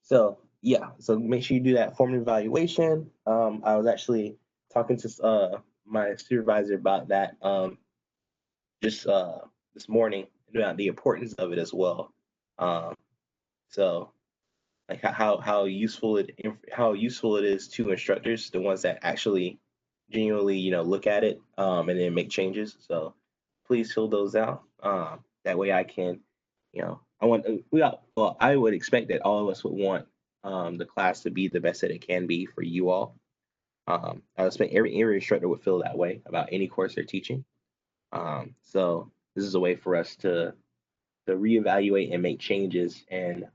So yeah, so make sure you do that formative evaluation. I was actually talking to my supervisor about that just this morning about the importance of it as well. Um, so like how useful it is to instructors, the ones that actually genuinely look at it and then make changes. So please fill those out. That way I can, I want well, I would expect that all of us would want the class to be the best that it can be for you all. I would expect every instructor would feel that way about any course they're teaching. So this is a way for us to reevaluate and make changes, and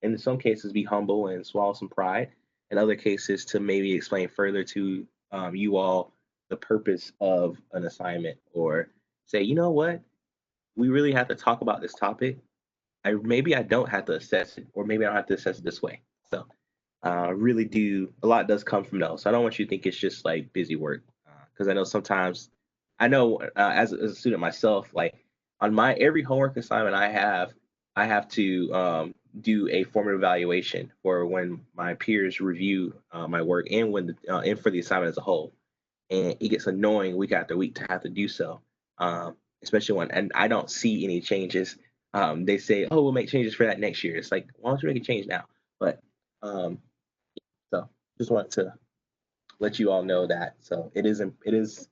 in some cases be humble and swallow some pride. In other cases, to maybe explain further to you all the purpose of an assignment, or say, you know what, we really have to talk about this topic. Maybe I don't have to assess it, or maybe I don't have to assess it this way. So really do a lot does come from those. So I don't want you to think it's just like busy work, because I know sometimes I know as a student myself, like on my every homework assignment I have to do a formative evaluation for when my peers review my work, and and for the assignment as a whole. And it gets annoying week after week to have to do so, especially when and I don't see any changes. They say, "Oh, we'll make changes for that next year." It's like, why don't you make a change now? But um, so just want to let you all know that. So it is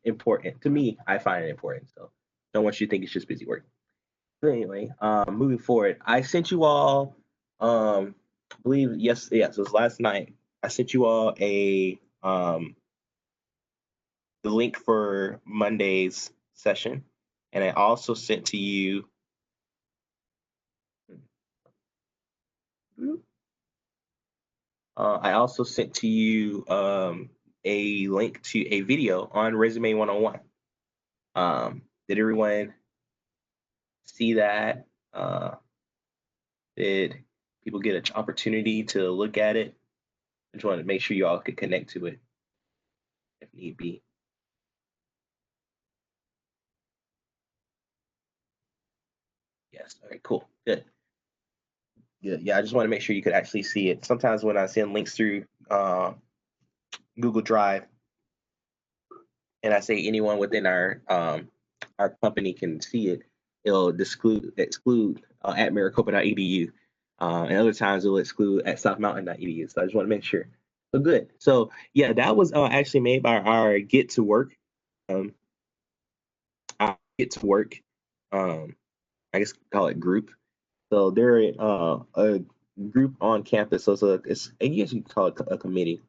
important to me. I find it important. So don't want you to think it's just busy work. But anyway, moving forward, I sent you all, I believe yes, it was last night. I sent you all the link for Monday's session, and I also sent to you. I also sent to you a link to a video on Resume 101. Did everyone see that? Did people get an opportunity to look at it? I just wanted to make sure you all could connect to it if need be. Yes. All right. Cool. Good. Good. Yeah. I just want to make sure you could actually see it. Sometimes when I send links through Google Drive, and I say anyone within our company can see it, it'll exclude at maricopa.edu. And other times it'll exclude at southmountain.edu. So I just want to make sure. So good. So yeah, that was actually made by our Get to Work. Um, our Get to Work. I guess call it group. So they're a group on campus. So I guess you could call it a committee.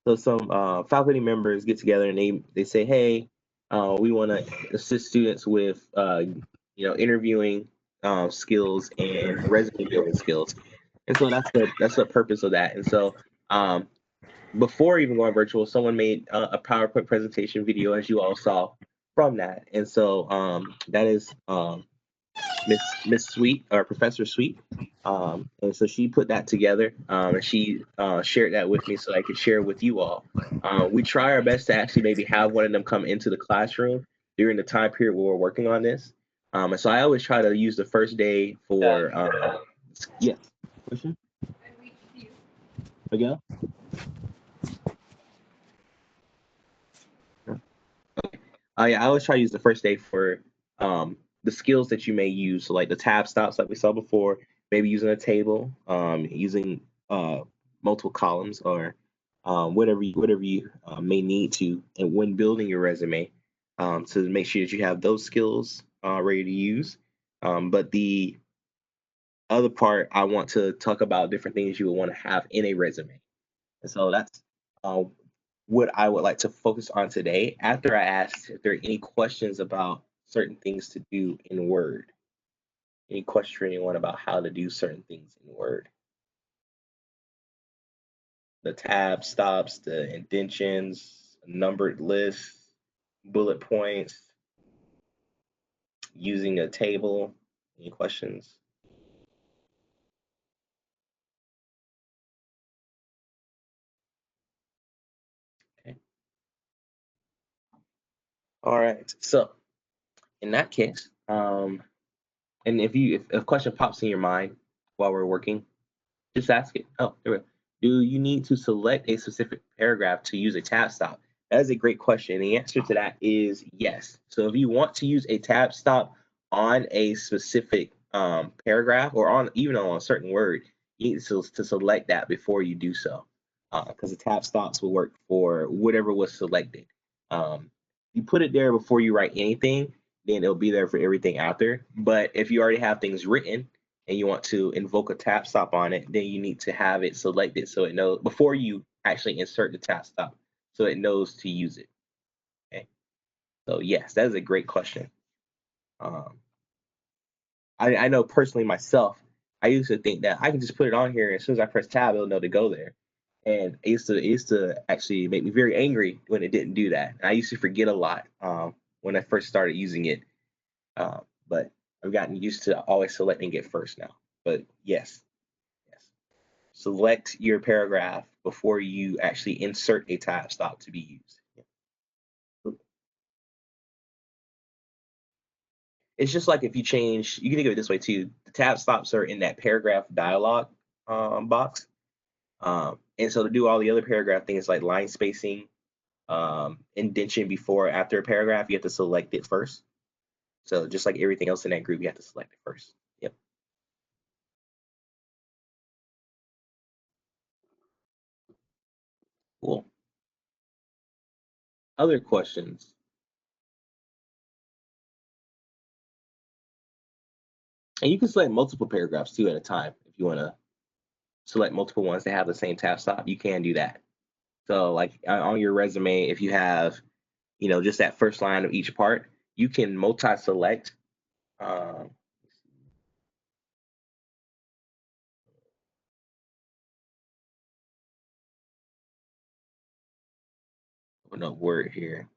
So some faculty members get together and they say, hey, we want to assist students with interviewing skills and resume building skills. And so that's the purpose of that. And so before even going virtual, someone made a PowerPoint presentation video, as you all saw from that. And so that is Miss Sweet, or Professor Sweet. And so she put that together, and she shared that with me so I could share it with you all. We try our best to actually maybe have one of them come into the classroom during the time period where we're working on this. And so I always try to use the first day for yeah. Question? Again? Yeah, I always try to use the first day for the skills that you may use, so like the tab stops, like we saw before, maybe using a table, using multiple columns, or whatever you may need to, and when building your resume, to make sure that you have those skills ready to use. But the other part, I want to talk about different things you would want to have in a resume, and so that's uh, what I would like to focus on today, after I asked if there are any questions about certain things to do in Word. Any question for anyone about how to do certain things in Word? The tab stops, the indentions, numbered lists, bullet points, using a table. Any questions? Okay. All right. So in that case, and if a question pops in your mind while we're working, Just ask it. Oh, there we go. Do you need to select a specific paragraph to use a tab stop? That is a great question. The answer to that is yes. So if you want to use a tab stop on a specific paragraph or on even on a certain word, you need to select that before you do so, because the tab stops will work for whatever was selected. You put it there before you write anything, then it'll be there for everything after. But if you already have things written and you want to invoke a tab stop on it, then you need to have it selected so it knows before you actually insert the tab stop, so it knows to use it. Okay. So yes, that is a great question. I know personally myself, I used to think that I can just put it on here, and as soon as I press tab, it'll know to go there. And it used to actually make me very angry when it didn't do that. And I used to forget a lot when I first started using it. But I've gotten used to always selecting it first now. But yes, select your paragraph before you actually insert a tab stop to be used. It's just like if you change, you can think of it this way too. The tab stops are in that paragraph dialog box. And so to do all the other paragraph things like line spacing, indentation before or after a paragraph, you have to select it first. So just like everything else in that group, you have to select it first. Yep. Cool. Other questions? And you can select multiple paragraphs too at a time. If you want to select multiple ones that have the same tab stop, you can do that. So like on your resume, if you have, just that first line of each part, you can multi-select. Um, Open up Word here.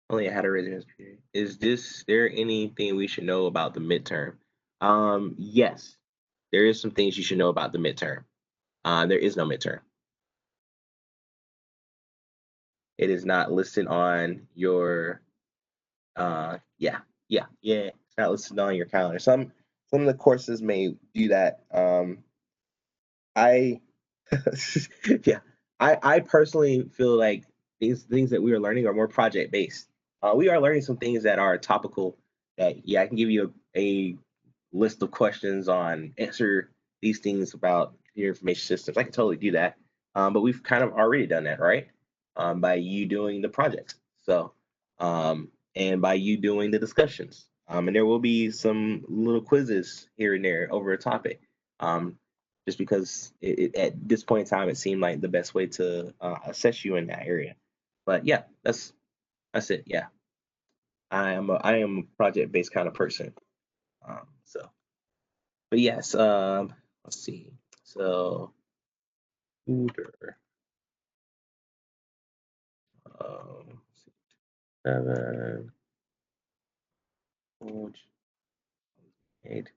Only had a residence period. There anything we should know about the midterm? Yes, there is some things you should know about the midterm. There is no midterm. It is not listed on your it's not listed on your calendar. Some of the courses may do that. I yeah, I personally feel like these things that we are learning are more project based. We are learning some things that are topical. That I can give you a list of questions on answer these things about your information systems. I can totally do that. But we've kind of already done that, right? By you doing the projects. So, and by you doing the discussions. And there will be some little quizzes here and there over a topic. Just because at this point in time, it seemed like the best way to assess you in that area. But yeah, that's it. Yeah, I am a project based kind of person. So, but yes, let's see. So, Hooter, 7, 8.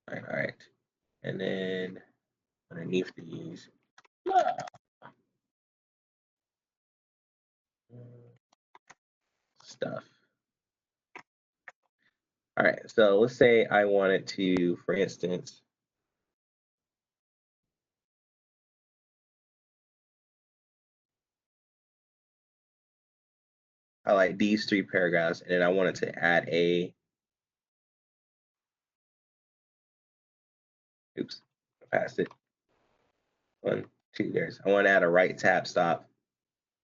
All right. And then underneath these stuff. All right. So let's say I wanted to, for instance, I like these 3 paragraphs, and then I wanted to add oops, I passed it. 1, 2, there's. I want to add a right tab stop,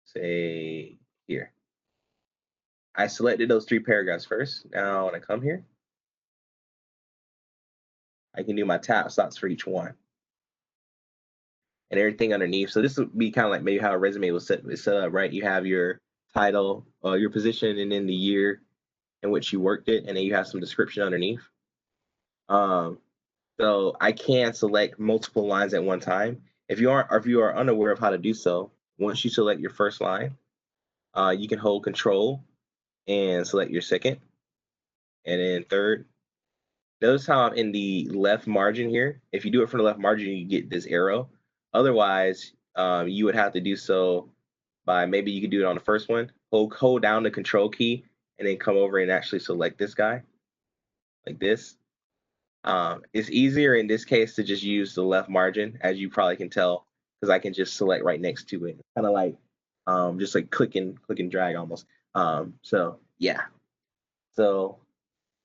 say here. I selected those 3 paragraphs first. Now when I come here, I can do my tab stops for each one and everything underneath. So this would be kind of like maybe how a resume was set up, right? You have your title, your position, and then the year in which you worked it, and then you have some description underneath. So I can select multiple lines at one time. If you are unaware of how to do so, once you select your first line, you can hold Control and select your second, and then third, notice how I'm in the left margin here. If you do it from the left margin, you get this arrow. Otherwise, you would have to do so by, maybe you could do it on the first one. Hold down the control key and then come over and actually select this guy like this. It's easier in this case to just use the left margin, as you probably can tell, because I can just select right next to it, kind of like just like click and drag almost. So yeah, so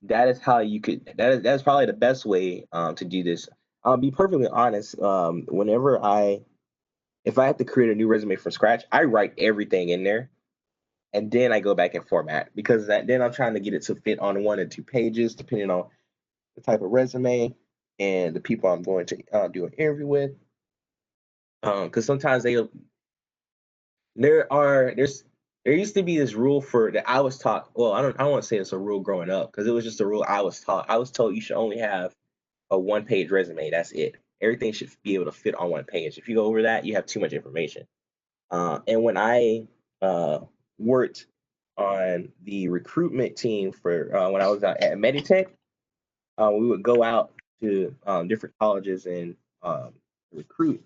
that is how you could. That's probably the best way to do this. I'll be perfectly honest. If I have to create a new resume from scratch, I write everything in there, and then I go back and format, because then I'm trying to get it to fit on 1 or 2 pages, depending on the type of resume and the people I'm going to do an interview with. Because sometimes there used to be this rule for that I was taught. Well, I don't want to say it's a rule growing up, because it was just a rule I was taught. I was told you should only have a 1-page resume. That's it. Everything should be able to fit on 1 page. If you go over that, you have too much information. And when I worked on the recruitment team for when I was at Meditech, we would go out to different colleges and recruit.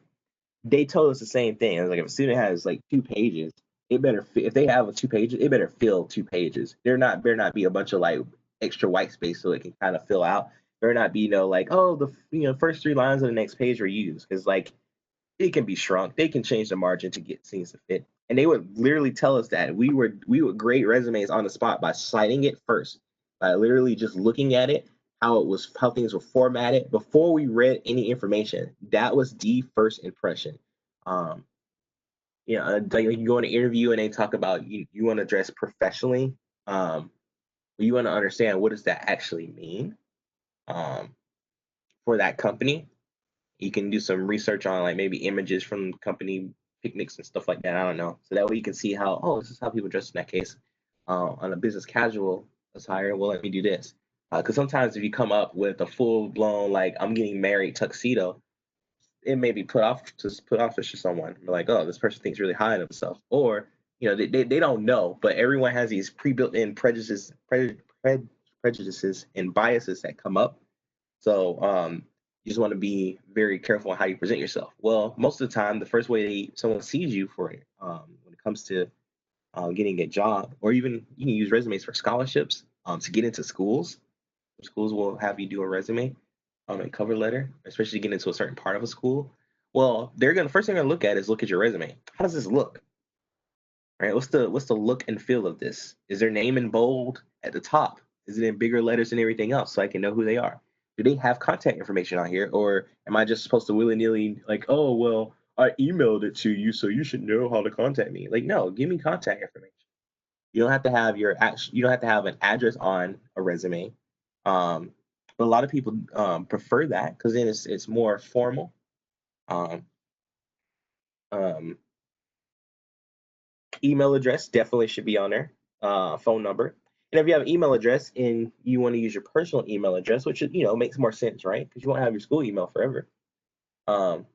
They told us the same thing. It was like, if a student has like 2 pages, it better if they have 2 pages, it better fill 2 pages. Better not be a bunch of like extra white space so it can kind of fill out. Better not be like, oh, the first 3 lines of the next page were used, because like it can be shrunk. They can change the margin to get things to fit. And they would literally tell us that we would grade resumes on the spot by citing it first, by literally just looking at it, how things were formatted before we read any information. That was the first impression. Um, like you go in an interview and they talk about you want to dress professionally. You want to understand, what does that actually mean for that company. You can do some research on like maybe images from company picnics and stuff like that. I don't know. So that way you can see how, oh, this is how people dress in that case. On a business casual attire, well, let me do this. Because sometimes if you come up with a full blown like I'm getting married tuxedo, it may be put off to someone. They're like, oh, this person thinks really high of themselves, or they don't know, but everyone has these pre-built in prejudices and biases that come up. So you just want to be very careful on how you present yourself. Well, most of the time, the first way someone sees you for it, when it comes to getting a job, or even you can use resumes for scholarships to get into schools. Schools will have you do a resume, a cover letter, especially to get into a certain part of a school. Well, first thing they're gonna look at is look at your resume. How does this look? Right? What's the look and feel of this? Is their name in bold at the top? Is it in bigger letters than everything else so I can know who they are? Do they have contact information on here, or am I just supposed to willy nilly like, oh well, I emailed it to you, so you should know how to contact me? Like, no, give me contact information. You don't have to have you don't have to have an address on a resume. But a lot of people prefer that, because then it's more formal. Um, um, Email address definitely should be on there. Phone number. And if you have an email address and you want to use your personal email address, which makes more sense, right? Because you won't have your school email forever. So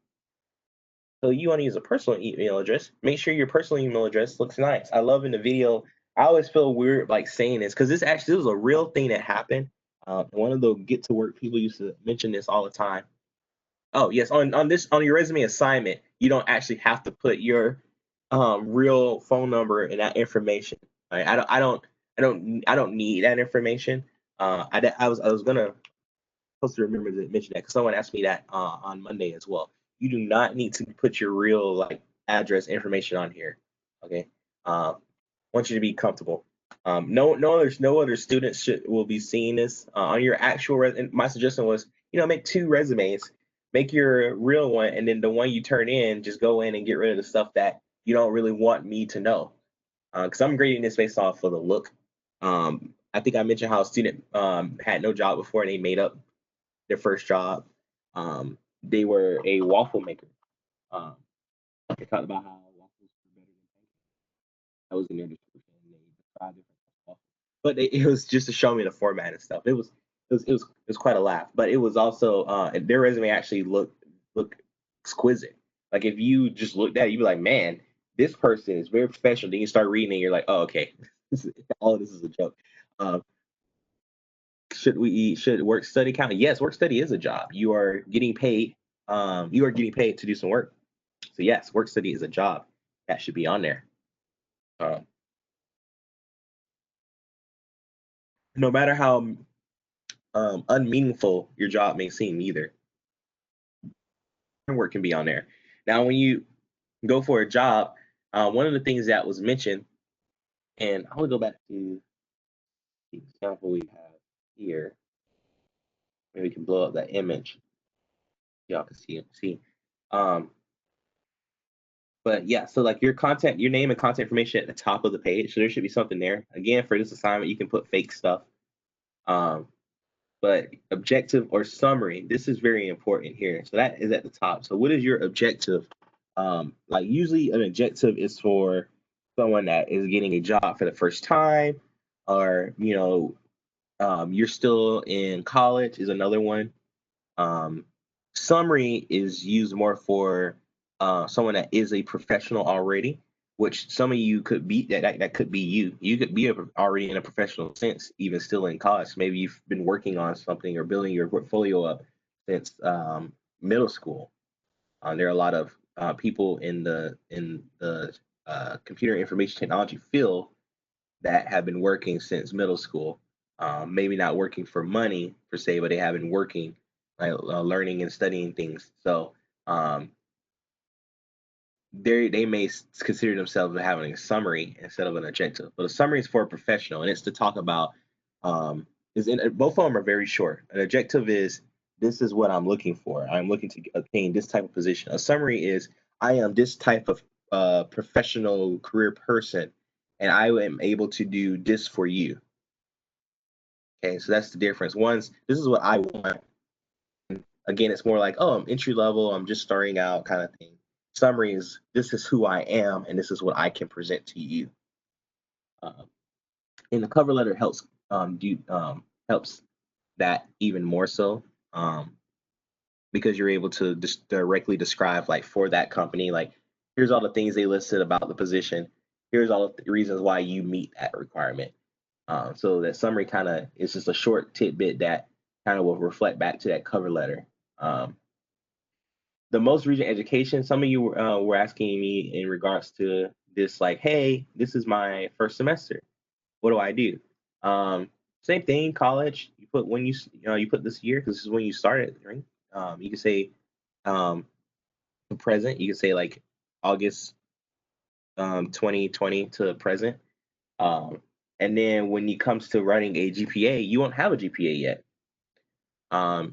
you want to use a personal email address. Make sure your personal email address looks nice. I love in the video. I always feel weird like saying this, because this was a real thing that happened. One of the get to work people used to mention this all the time. Oh yes, on your resume assignment, you don't actually have to put your real phone number and that information. Right? I don't need that information. I was gonna supposed to remember to mention that, because someone asked me that on Monday as well. You do not need to put your real like address information on here. Okay, I want you to be comfortable. No other students will be seeing this on your actual. My suggestion was, make 2 resumes. Make your real one, and then the one you turn in, just go in and get rid of the stuff that you don't really want me to know. Because I'm grading this based off of the look. I think I mentioned how a student had no job before and they made up their first job. They were a waffle maker. Um, they talked about how waffles were better than pancakes. That was in their description. They described different waffles, but it was just to show me the format and stuff. It was quite a laugh, but it was also their resume actually looked exquisite. Like if you just looked at it, you'd be like, man, this person is very professional. Then you start reading and you're like, oh, okay, all of this is a joke. Um, should work study count? Yes, work study is a job. You are getting paid. You are getting paid to do some work. So yes, work study is a job. That should be on there. Um, no matter how unmeaningful your job may seem, either work can be on there. Now, when you go for a job, one of the things that was mentioned, and I want to go back to the example we have here. Maybe we can blow up that image. Y'all can see. Um, but yeah, so like your content, your name and contact information at the top of the page. So there should be something there. Again, for this assignment, you can put fake stuff. Um, but objective or summary, this is very important here. So that is at the top. So what is your objective? Like usually an objective is for someone that is getting a job for the first time, or you're still in college is another one. Um, Summary is used more for someone that is a professional already, which some of you could be. That could be you. You could be already in a professional sense, even still in college. Maybe you've been working on something or building your portfolio up since middle school. There are a lot of people in the computer information technology field that have been working since middle school. Maybe not working for money per se, but they have been working, like learning and studying things. So they may consider themselves having a summary instead of an objective. But a summary is for a professional, and it's to talk about. Both of them are very short. An objective is this is what I'm looking for. I'm looking to obtain this type of position. A summary is I am this type of professional career person, and I am able to do this for you. Okay, so that's the difference. One's this is what I want. Again, it's more like, oh, I'm entry level, I'm just starting out kind of thing. Summary is this is who I am and this is what I can present to you. And the cover letter helps that even more so. Because you're able to just directly describe, like, for that company, like, here's all the things they listed about the position, here's all the reasons why you meet that requirement. So that summary kind of is just a short tidbit that kind of will reflect back to that cover letter. The most recent education, some of you were asking me in regards to this, like, hey, this is my first semester. What do I do? Same thing, college. You put when you put this year because this is when you started, right? You can say to present. You can say like August 2020 to present. Um, and then when it comes to writing a GPA, you won't have a GPA yet.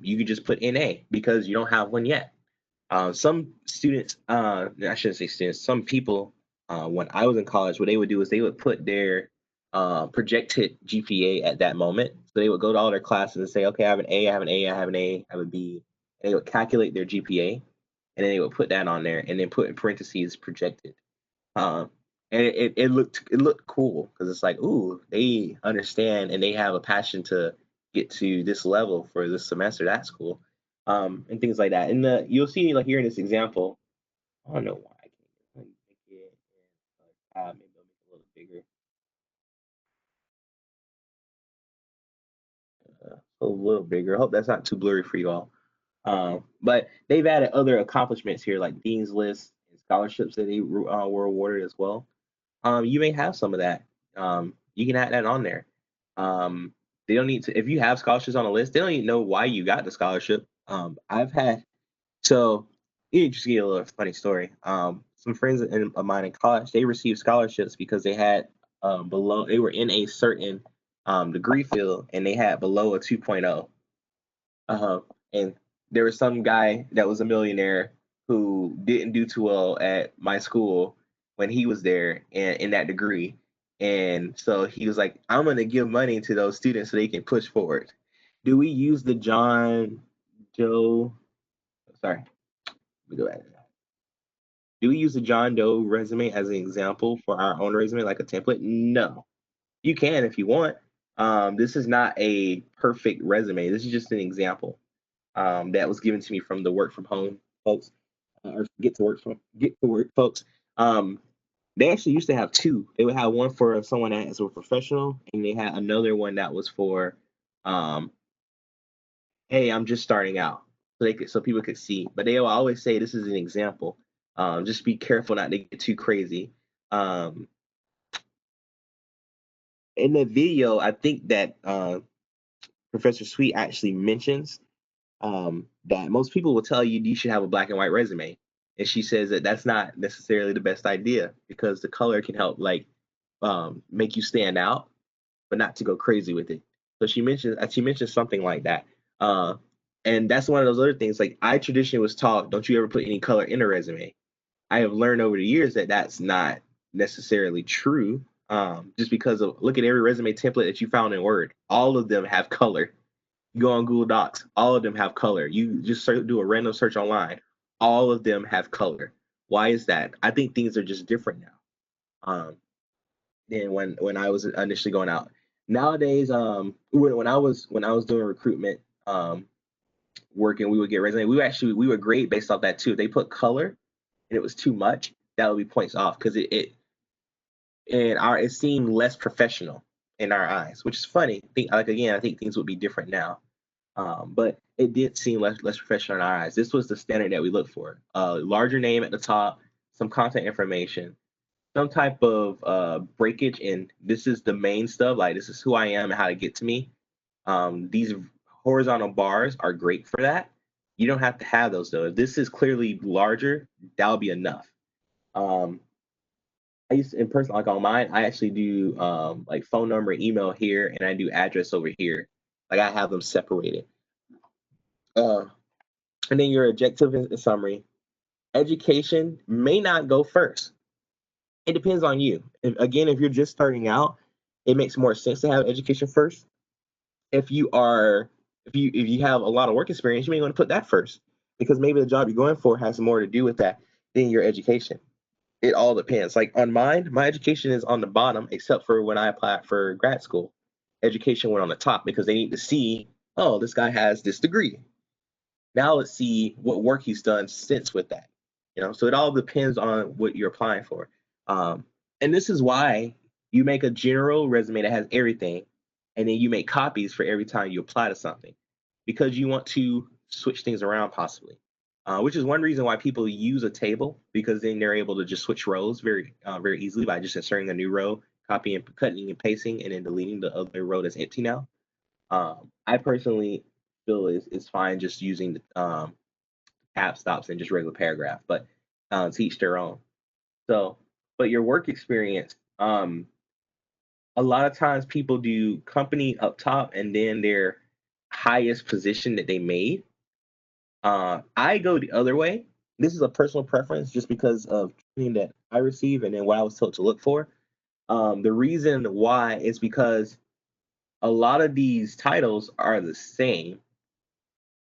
You can just put NA because you don't have one yet. Some students, I shouldn't say students, some people, when I was in college, what they would do is they would put their projected GPA at that moment. So they would go to all their classes and say, okay, I have an A, I have an A, I have an A, I have a B. And they would calculate their GPA, and then they would put that on there, and then put in parentheses projected. Um, and it looked cool because it's like, ooh, they understand and they have a passion to get to this level for this semester. That's cool. And things like that. And you'll see, like, here in this example, I don't know why I can't make it. Maybe I'll make it a little bigger. A little bigger. I hope that's not too blurry for you all. But they've added other accomplishments here, like dean's lists and scholarships that they were awarded as well. You may have some of that. You can add that on there. They don't need to, if you have scholarships on a list, they don't even know why you got the scholarship. I've had, so just give you a little funny story. Some friends of mine in college, they received scholarships because they had they were in a certain degree field and they had below a 2.0. Uh-huh. And there was some guy that was a millionaire who didn't do too well at my school when he was there and in that degree. And so he was like, I'm going to give money to those students so they can push forward. Do we use the John Doe? Sorry, let me go back. Do we use the John Doe resume as an example for our own resume, like a template? No. You can if you want. This is not a perfect resume. This is just an example. That was given to me from the work from home folks, or get to work folks. They actually used to have two. They would have one for someone that is a professional, and they had another one that was for hey, I'm just starting out, so people could see. But they will always say this is an example. Just be careful not to get too crazy. Um, in the video, I think that Professor Sweet actually mentions that most people will tell you you should have a black and white resume, and she says that that's not necessarily the best idea because the color can help make you stand out, but not to go crazy with it. So she mentioned something like that. Uh, and that's one of those other things. Like I traditionally was taught, don't you ever put any color in a resume. I have learned over the years that that's not necessarily true. Just because of look at every resume template that you found in Word, all of them have color. You go on Google Docs, all of them have color. You just do a random search online, all of them have color. Why is that? I think things are just different now. Than when I was initially going out. Nowadays, when I was doing recruitment, working, we would get resume. We would grade based off that too. If they put color and it was too much, that would be points off because it seemed less professional in our eyes, which is funny. I think things would be different now. But it did seem less professional in our eyes. This was the standard that we looked for. Larger name at the top, some contact information, some type of breakage, and this is the main stuff. Like this is who I am and how to get to me. These horizontal bars are great for that. You don't have to have those though. If this is clearly larger, that'll be enough. Um, I used to, in person, like on mine, I actually do like phone number, email here, and I do address over here. Like I have them separated. Uh, and then your objective and summary. Education may not go first. It depends on you. If you're just starting out, it makes more sense to have education first. If you are, if you have a lot of work experience, you may want to put that first because maybe the job you're going for has more to do with that than your education. It all depends. Like on mine, my education is on the bottom, except for when I applied for grad school. Education went on the top because they need to see, oh, this guy has this degree. Now let's see what work he's done since with that. So it all depends on what you're applying for. Um, and this is why you make a general resume that has everything, and then you make copies for every time you apply to something, because you want to switch things around possibly. Which is one reason why people use a table, because then they're able to just switch rows very easily by just inserting a new row, copying, cutting, and pasting, and then deleting the other row that's empty now. I personally feel it's fine just using tab stops and just regular paragraph, but to each their own. So, but your work experience, a lot of times people do company up top and then their highest position that they made. I go the other way. This is a personal preference just because of training that I receive and then what I was told to look for. The reason why is because a lot of these titles are the same.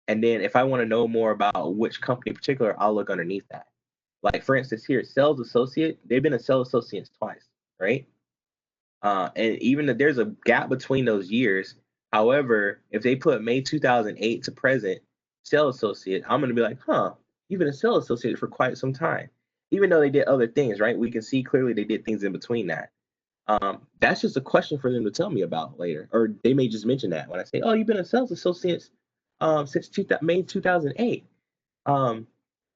And then if I want to know more about which company in particular, I'll look underneath that. Like for instance, here, sales associate, they've been a sales associate twice, right? And even if there's a gap between those years, however, if they put May 2008 to present sales associate, I'm going to be like, huh, you've been a sales associate for quite some time. Even though they did other things, right? We can see clearly they did things in between that. That's just a question for them to tell me about later, or they may just mention that when I say, "Oh, you've been a sales associate since May 2008." Um,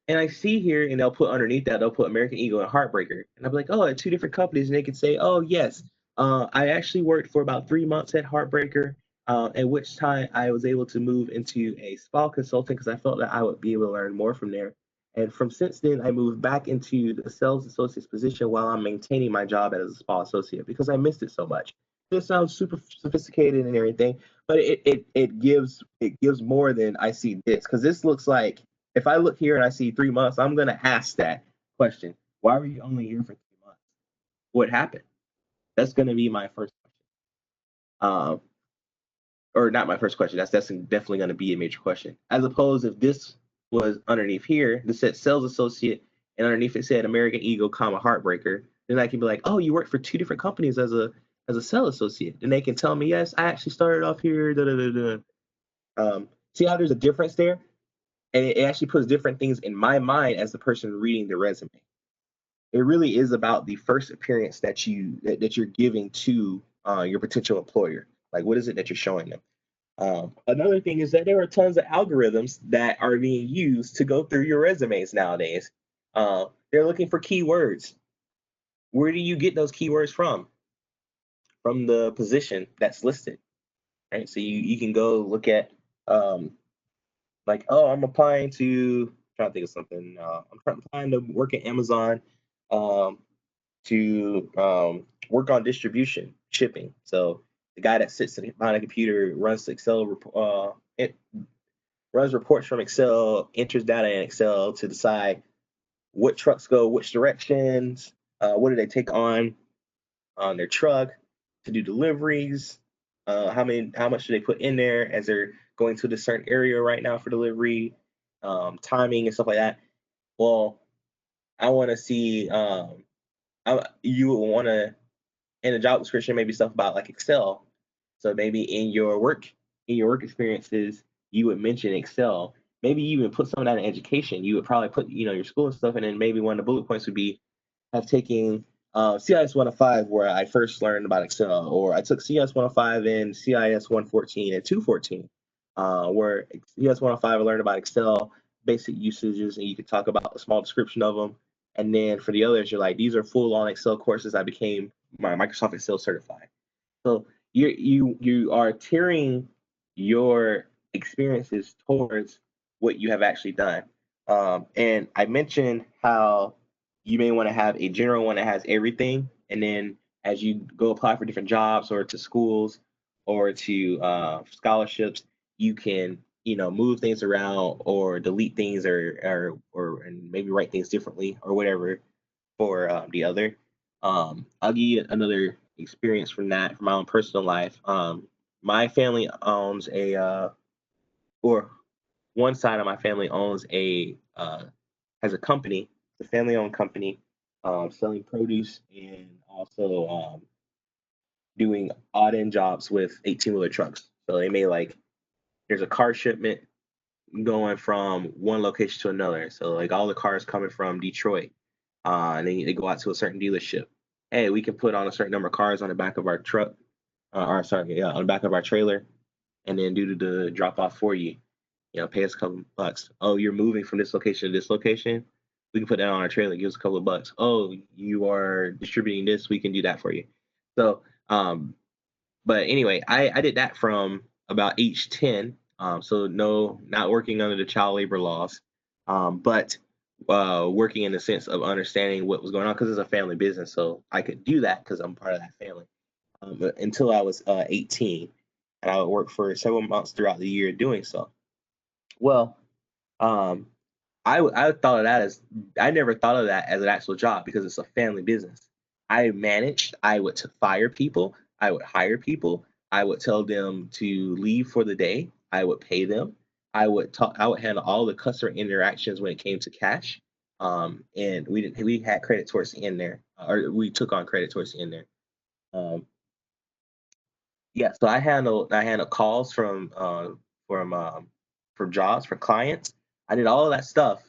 and I see here, and they'll put underneath that, they'll put American Eagle and Heartbreaker, and I'll be like, "Oh, at two different companies," and they can say, "Oh, yes, I actually worked for about 3 months at Heartbreaker." At which time I was able to move into a spa consultant because I felt that I would be able to learn more from there. And from since then, I moved back into the sales associate's position while I'm maintaining my job as a spa associate because I missed it so much. It sounds super sophisticated and everything, but it gives more than I see this, because this looks like, if I look here and I see 3 months, I'm gonna ask that question. Why were you only here for 3 months? What happened? That's gonna be my first question. Um, or not my first question. That's definitely going to be a major question. As opposed if this was underneath here, this said sales associate, and underneath it said American Eagle, comma Heartbreaker, then I can be like, oh, you work for two different companies as a sales associate, and they can tell me, yes, I actually started off here. Da, da, da, da. See how there's a difference there, and it actually puts different things in my mind as the person reading the resume. It really is about the first appearance that you're giving to your potential employer. Like, what is it that you're showing them? Another thing is that there are tons of algorithms that are being used to go through your resumes nowadays. They're looking for keywords. Where do you get those keywords from? From the position that's listed, right? So you can go look at um, like, oh, I'm applying to trying to think of something. Applying to work at Amazon um, to work on distribution, shipping. So the guy that sits behind a computer runs Excel, it runs reports from Excel, enters data in Excel to decide what trucks go which directions, what do they take on their truck to do deliveries, how much do they put in there as they're going to the certain area right now for delivery, timing and stuff like that. Well, I want to see you would want to in the job description maybe stuff about like Excel. So maybe in your work experiences, you would mention Excel. Maybe you even put some of that in education. You would probably put your school and stuff, and then maybe one of the bullet points would be have taken CIS105 where I first learned about Excel, or I took CIS105 and CIS114 and 214, where CIS105 I learned about Excel basic usages, and you could talk about a small description of them. And then for the others, you're like, these are full-on Excel courses. I became my Microsoft Excel certified. So you are tiering your experiences towards what you have actually done. And I mentioned how you may want to have a general one that has everything, and then as you go apply for different jobs or to schools or to scholarships, you can move things around or delete things or and maybe write things differently or whatever for the other. I'll give you another experience from that from my own personal life. My family owns or one side of my family owns has a company, a family-owned company, selling produce and also doing odd end jobs with 18-wheeler trucks. So they may like there's a car shipment going from one location to another. So like all the cars coming from Detroit, and then they go out to a certain dealership. Hey, we can put on a certain number of cars on the back of our truck, or sorry, yeah, on the back of our trailer, and then do the drop off for you. Pay us a couple bucks. Oh, you're moving from this location to this location. We can put that on our trailer. Give us a couple of bucks. Oh, you are distributing this. We can do that for you. So, but anyway, I did that from about age 10. So no, not working under the child labor laws, but working in the sense of understanding what was going on because it's a family business. So I could do that because I'm part of that family. But until I was 18, and I would work for several months throughout the year doing so. Well, um, I thought of that as I never thought of that as an actual job because it's a family business. I managed. I would fire people. I would hire people. I would tell them to leave for the day. I would pay them. I would talk. I would handle all the customer interactions when it came to cash. And we didn't. We had credit towards the end there, or we took on credit towards the end there. Um, yeah, so I handle calls from for jobs for clients. I did all of that stuff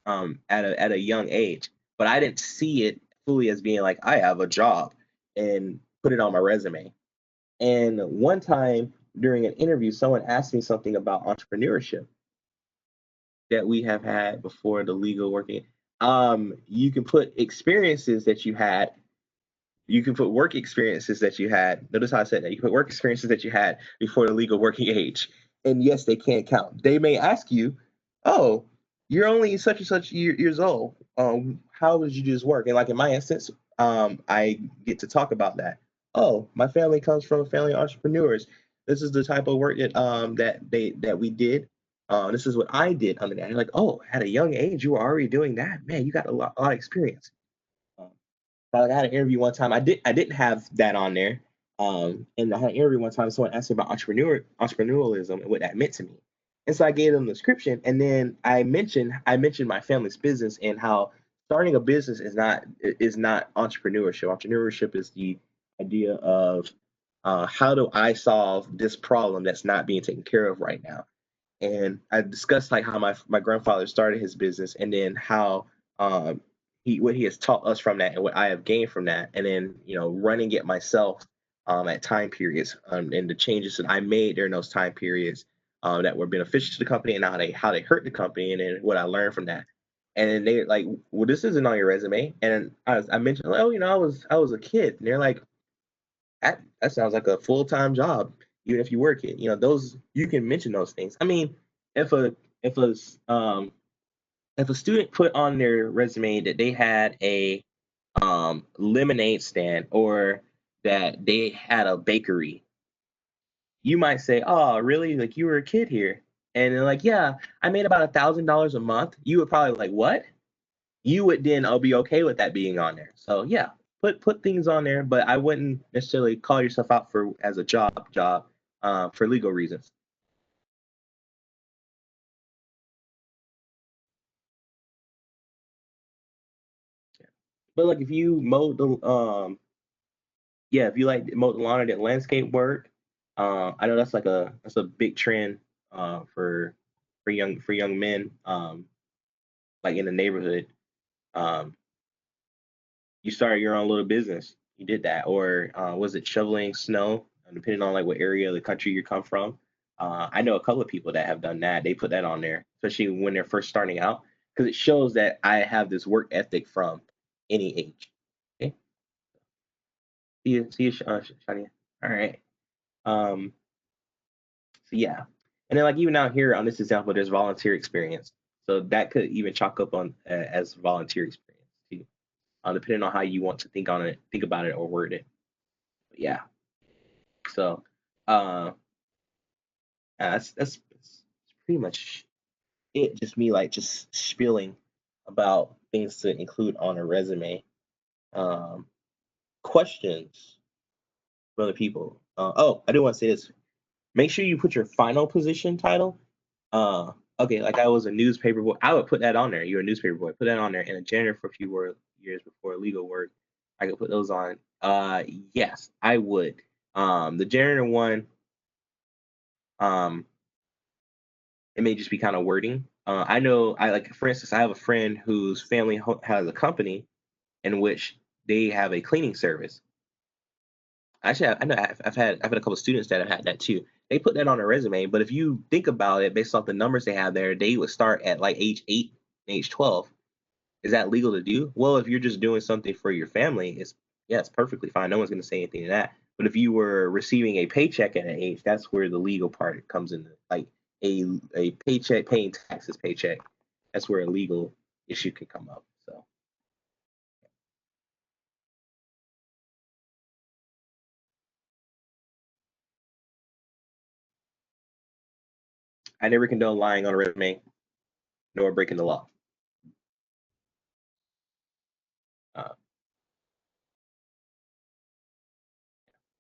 at a young age, but I didn't see it fully as being like I have a job and put it on my resume. And one time during an interview, someone asked me something about entrepreneurship that we have had before the legal working. You can put experiences that you had you can put work experiences that you had. Notice how I said that. You can put work experiences that you had before the legal working age. And yes, they can count. They may ask you, oh, you're only such and such years old. How did you do this work? And like in my instance, I get to talk about that. Oh, my family comes from a family of entrepreneurs. This is the type of work that we did. This is what I did under that. And like, oh, at a young age, you were already doing that. Man, you got a lot of experience. Um, I had an interview one time. I didn't have that on there. And I had an interview one time. Someone asked me about entrepreneurialism and what that meant to me. And so I gave them the description, and then I mentioned my family's business and how starting a business is not entrepreneurship. Entrepreneurship is the idea of how do I solve this problem that's not being taken care of right now. And I discussed like how my grandfather started his business, and then how um, he what he has taught us from that, and what I have gained from that, and then running it myself at time periods, and the changes that I made during those time periods that were beneficial to the company, and how they hurt the company, and then what I learned from that. And then they like, well, this isn't on your resume. And I mentioned, oh, I was a kid, and they're like, that sounds like a full time job, even if you work it. Those you can mention those things. I mean, if a if a um if a student put on their resume that they had a lemonade stand, or that they had a bakery, you might say, "Oh, really? Like you were a kid here?" And they're like, "Yeah, I made about $1,000 a month." You would probably like, "What?" You would then be okay with that being on there. So yeah, put things on there, but I wouldn't necessarily call yourself out for as a job for legal reasons. But like if you mowed the yeah, if you like mowed the lawn or did landscape work, I know that's a big trend for young men, like in the neighborhood. Um, you started your own little business. You did that, or was it shoveling snow? Depending on like what area of the country you come from. I know a couple of people that have done that. They put that on there, especially when they're first starting out, because it shows that I have this work ethic from any age. Okay, see you, Shania. All right. Um, so yeah, and then like even out here on this example, there's volunteer experience, so that could even chalk up on as volunteer experience too, depending on how you want to think about it, or word it. But yeah. So, uh, that's pretty much it. Just me like just spilling about things to include on a resume. Um, Questions from other people. Oh, I do want to say this. Make sure you put your final position title. Okay, like I was a newspaper boy. I would put that on there. You're a newspaper boy. Put that on there. And a janitor for a few years before legal work. I could put those on. Yes, I would. The janitor one. Um, it may just be kind of wording. I know, I like, for instance, I have a friend whose family has a company in which they have a cleaning service. Actually, I know I've had a couple of students that have had that too. They put that on their resume, but if you think about it, based off the numbers they have there, they would start at like age 8, age 12. Is that legal to do? Well, if you're just doing something for your family, it's perfectly fine. No one's going to say anything to that. But if you were receiving a paycheck at an age, that's where the legal part comes in. Like a paycheck, paying taxes paycheck, that's where a legal issue can come up. So I never condone lying on a resume nor breaking the law. Uh,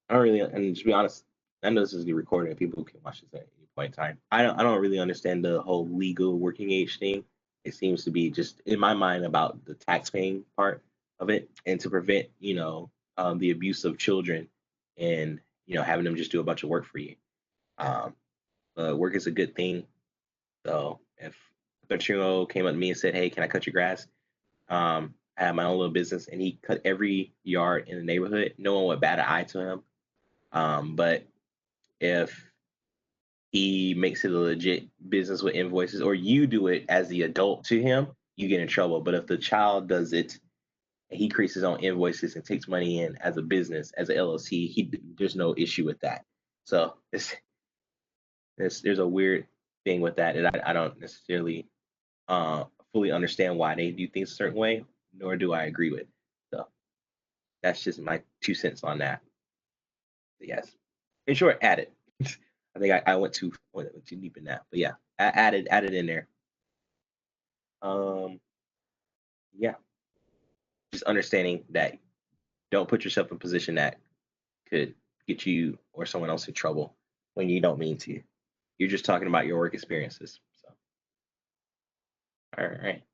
I don't really, and to be honest, I know this is the recording and people can watch this at any point in time. I don't really understand the whole legal working age thing. It seems to be just in my mind about the tax paying part of it, and to prevent, the abuse of children, and having them just do a bunch of work for you. Um, Work is a good thing. So if a 13-year-old came up to me and said, "Hey, can I cut your grass?" I have my own little business, and he cut every yard in the neighborhood. No one would bat an eye to him. But if he makes it a legit business with invoices, or you do it as the adult to him, you get in trouble. But if the child does it, and he creates his own invoices and takes money in as a business, as an LLC, there's no issue with that. So there's a weird thing with that, and I don't necessarily uh, fully understand why they do things a certain way, nor do I agree with. So that's just my 2 cents on that. But yes, in short, add it. I think I went too deep in that, but yeah, added in there. Um, yeah, just understanding that don't put yourself in a position that could get you or someone else in trouble when you don't mean to. You're just talking about your work experiences. So, all right,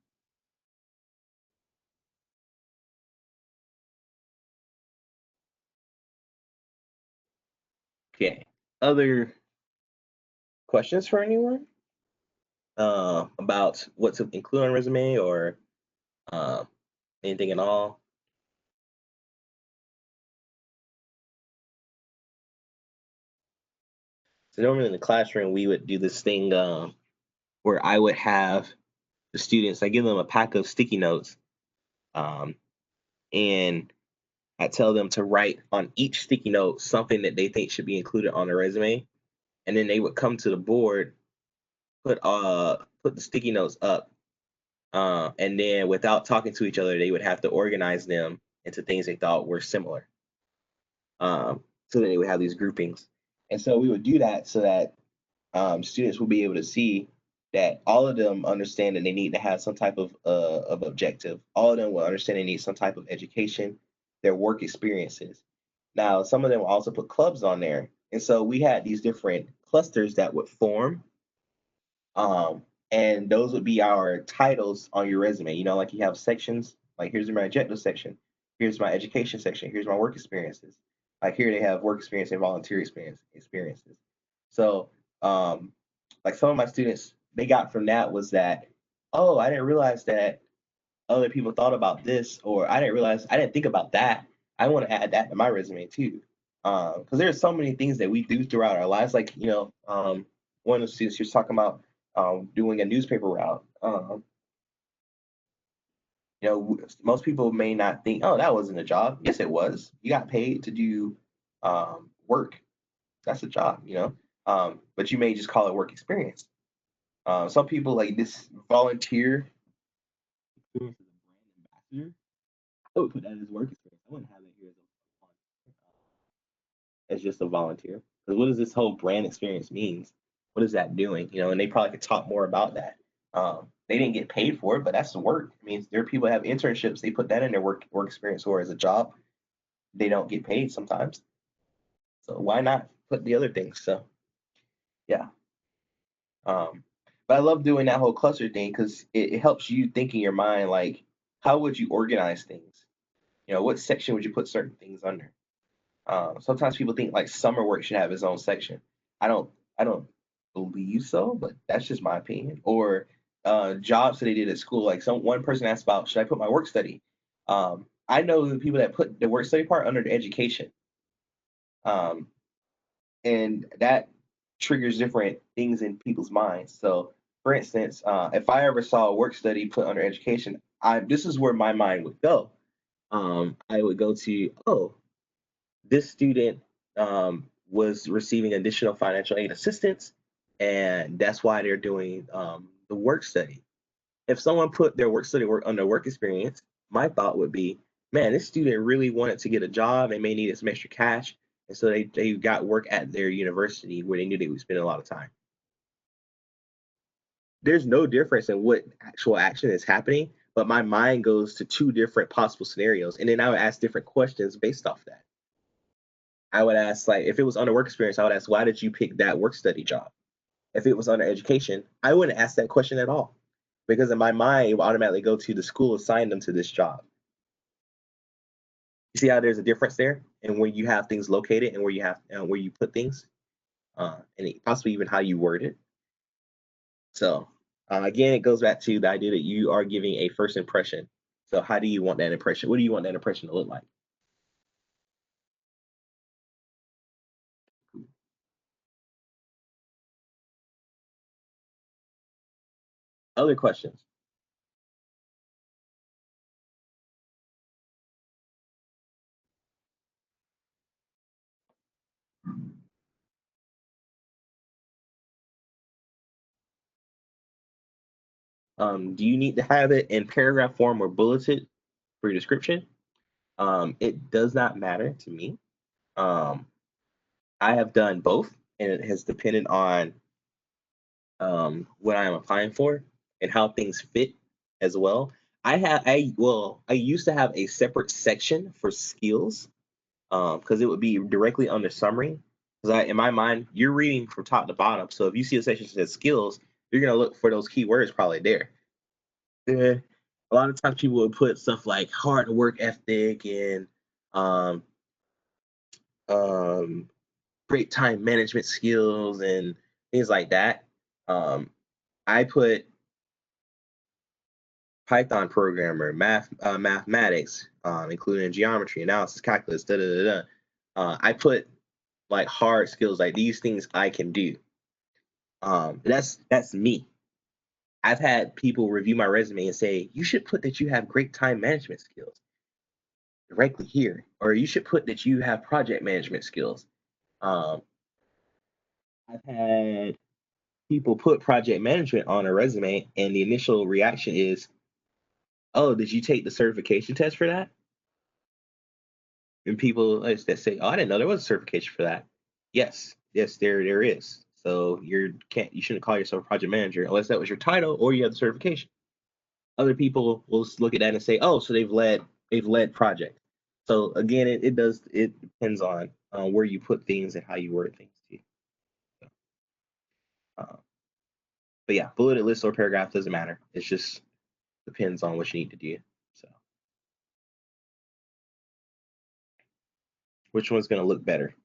okay. Other questions for anyone about what to include on a resume, or uh, anything at all? So normally in the classroom, we would do this thing where I would have the students, I give them a pack of sticky notes, um, and I tell them to write on each sticky note something that they think should be included on their resume, and then they would come to the board, put the sticky notes up, and then without talking to each other, they would have to organize them into things they thought were similar. So that they would have these groupings, and so we would do that so that students will be able to see that all of them understand that they need to have some type of objective. All of them will understand they need some type of education, their work experiences. Now, some of them will also put clubs on there. And so we had these different clusters that would form. And those would be our titles on your resume. You know, like you have sections, like here's my objective section, here's my education section, here's my work experiences. Like here they have work experience and volunteer experiences. So like some of my students, they got from that was that, oh, I didn't realize that other people thought about this, or I didn't think about that. I want to add that to my resume too. Because there's so many things that we do throughout our lives. Like, one of the students, she was talking about doing a newspaper route. Most people may not think, oh, that wasn't a job. Yes, it was. You got paid to do work. That's a job, but you may just call it work experience. Some people like this volunteer experience as a brand ambassador. I would put that as work experience. I wouldn't have it here as just a volunteer. Because what does this whole brand experience means? What is that doing? And they probably could talk more about that. They didn't get paid for it, but that's the work. I mean, there are people that have internships. They put that in their work experience or as a job. They don't get paid sometimes. So why not put the other things? So yeah. But I love doing that whole cluster thing because it helps you think in your mind, like, how would you organize things? What section would you put certain things under? Sometimes people think like summer work should have its own section. I don't believe so, but that's just my opinion. Or jobs that they did at school. Like one person asked about, should I put my work study? I know the people that put the work study part under the education. Um, and that triggers different things in people's minds. So, for instance, if I ever saw a work study put under education, this is where my mind would go. I would go to, oh, this student was receiving additional financial aid assistance, and that's why they're doing the work study. If someone put their work study work under work experience, my thought would be, man, this student really wanted to get a job and may needed some extra cash. And so they got work at their university where they knew they would spend a lot of time. There's no difference in what actual action is happening, but my mind goes to two different possible scenarios. And then I would ask different questions based off that. I would ask, like, if it was under work experience, I would ask, why did you pick that work study job? If it was under education, I wouldn't ask that question at all because in my mind, it would automatically go to the school assigned them to this job. You see how there's a difference there, and where you have things located, and where you put things, and possibly even how you word it. So again, it goes back to the idea that you are giving a first impression. So how do you want that impression? What do you want that impression to look like? Other questions? Do you need to have it in paragraph form or bulleted for your description? It does not matter to me. Um, I have done both, and it has depended on what I am applying for and how things fit as well. I used to have a separate section for skills because it would be directly under summary. Because in my mind, you're reading from top to bottom. So if you see a section that says skills, you're gonna look for those keywords probably there. Yeah. A lot of times people would put stuff like hard work ethic and um, um, great time management skills and things like that. Um, I put Python programmer, mathematics, including geometry, analysis, calculus, da da da da. I put like hard skills, like these things I can do. That's me. I've had people review my resume and say, you should put that you have great time management skills directly here, or you should put that you have project management skills. Um, I've had people put project management on a resume, and the initial reaction is, oh, did you take the certification test for that? And people that say, oh, I didn't know there was a certification for that. Yes, there is. So you shouldn't call yourself a project manager unless that was your title or you have the certification. Other people will look at that and say, oh, so they've led projects. So again, it depends on where you put things and how you word things too. So, but yeah, bulleted list or paragraph doesn't matter. It just depends on what you need to do. So which one's going to look better?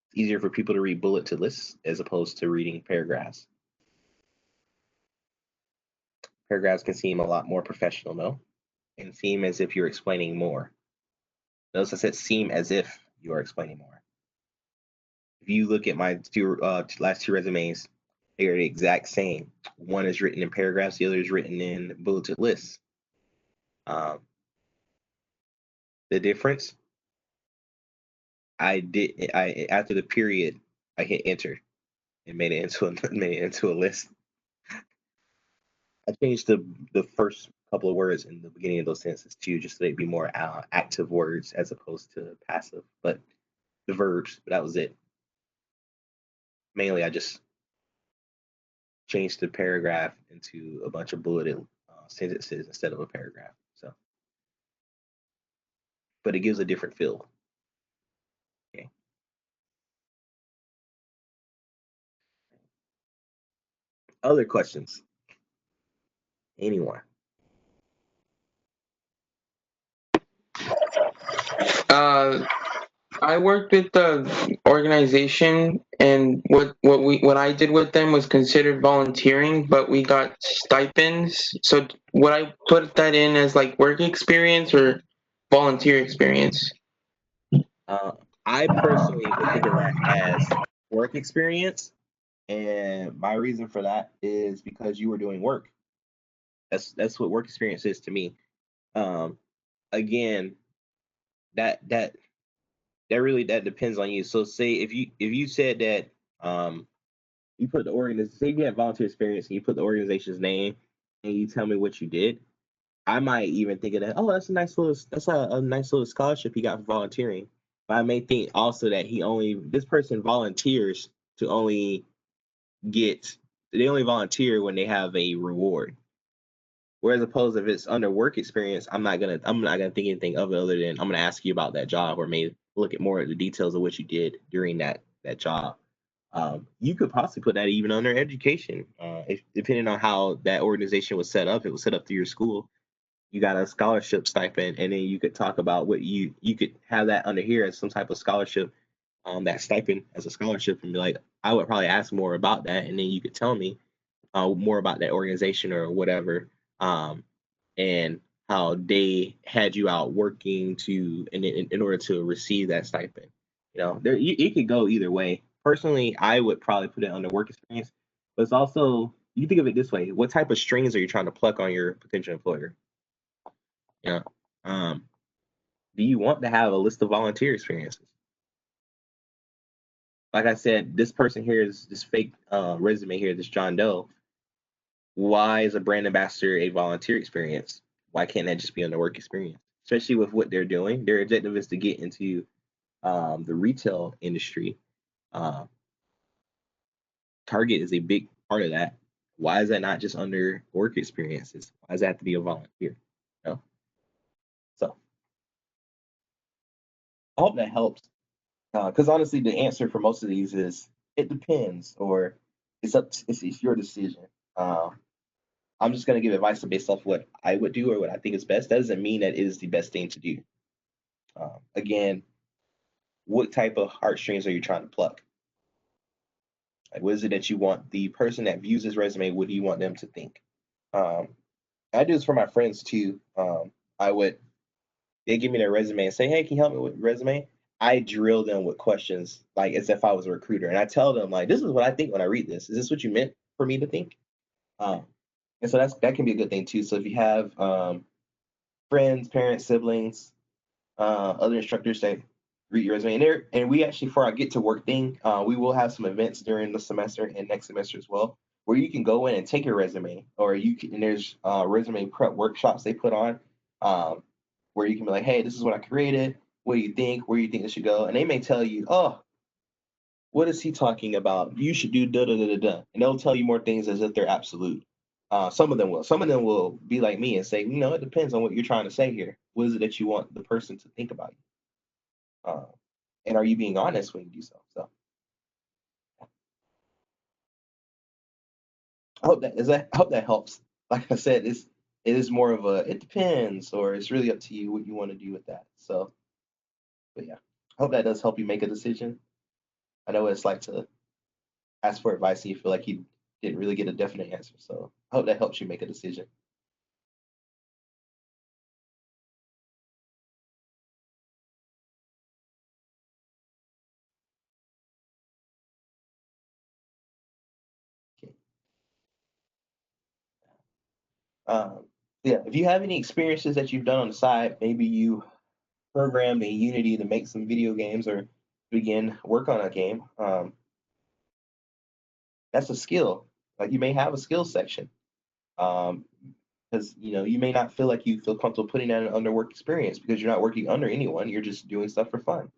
It's easier for people to read bullet to lists as opposed to reading paragraphs. Paragraphs can seem a lot more professional, though, and seem as if you're explaining more. Notice I said seem as if you are explaining more. If you look at my last two resumes, they are the exact same. One is written in paragraphs, the other is written in bulleted lists. The difference, after the period, I hit enter and made it into a list. I changed the first couple of words in the beginning of those sentences too, just so they'd be more active words as opposed to passive. But the verbs, but that was it. Mainly, I just changed the paragraph into a bunch of bulleted sentences instead of a paragraph. So, but it gives a different feel. Okay. Other questions? Anyone? I worked with the organization, and what I did with them was considered volunteering, but we got stipends. So would I put that in as like work experience or volunteer experience? I personally would think of that as work experience, and my reason for that is because you were doing work. That's what work experience is to me. Um, Again, that that depends on you. So say if you said that you put the organization, say you have volunteer experience and you put the organization's name and you tell me what you did, I might even think of that. Oh, that's a nice little scholarship he got for volunteering. But I may think also that this person volunteers to only get they only volunteer when they have a reward. Whereas opposed if it's under work experience, I'm not gonna think anything of it other than I'm gonna ask you about that job or maybe look at more of the details of what you did during that job. You could possibly put that even under education, depending on how that organization was set up. It was set up through your school. You got a scholarship stipend, and then you could talk about what you could have that under here as some type of scholarship, that stipend as a scholarship, and be like, I would probably ask more about that, and then you could tell me more about that organization or whatever, and how they had you out working in order to receive that stipend. It could go either way. Personally, I would probably put it under work experience, but it's also you think of it this way: what type of strings are you trying to pluck on your potential employer? You know, um, do you want to have a list of volunteer experiences? Like I said, this person here is this fake resume here, this John Doe. Why is a brand ambassador a volunteer experience? Why can't that just be on the work experience? Especially with what they're doing. Their objective is to get into the retail industry. Uh, Target is a big part of that. Why is that not just under work experiences? Why does that have to be a volunteer? So I hope that helps. Because honestly, the answer for most of these is it depends, or it's your decision. I'm just gonna give advice based off what I would do or what I think is best. That doesn't mean that it is the best thing to do. Again, what type of heartstrings are you trying to pluck? Like, what is it that you want the person that views this resume? What do you want them to think? Um, I do this for my friends too. They give me their resume and say, "Hey, can you help me with resume?" I drill them with questions like as if I was a recruiter, and I tell them like, "This is what I think when I read this. Is this what you meant for me to think?" Um, and so that can be a good thing too. So if you have friends, parents, siblings, other instructors that read your resume, and we actually for our get to work thing, we will have some events during the semester and next semester as well, where you can go in and take your resume, or you can. And there's resume prep workshops they put on, um, where you can be like, "Hey, this is what I created. What do you think? Where do you think this should go?" And they may tell you, "Oh, what is he talking about? You should do da da da da da," and they'll tell you more things as if they're absolute. Some of them will. Some of them will be like me and say, it depends on what you're trying to say here. What is it that you want the person to think about you? And are you being honest when you do so? So I hope that helps. Like I said, it is more of a it depends, or it's really up to you what you want to do with that. So, but yeah, I hope that does help you make a decision. I know what it's like to ask for advice and you feel like you didn't really get a definite answer. So I hope that helps you make a decision. Okay. Um, yeah, if you have any experiences that you've done on the side, maybe you programmed in Unity to make some video games or begin work on a game. That's a skill. Like you may have a skill section. Um, because you may not feel like you feel comfortable putting that in under work experience because you're not working under anyone. You're just doing stuff for fun.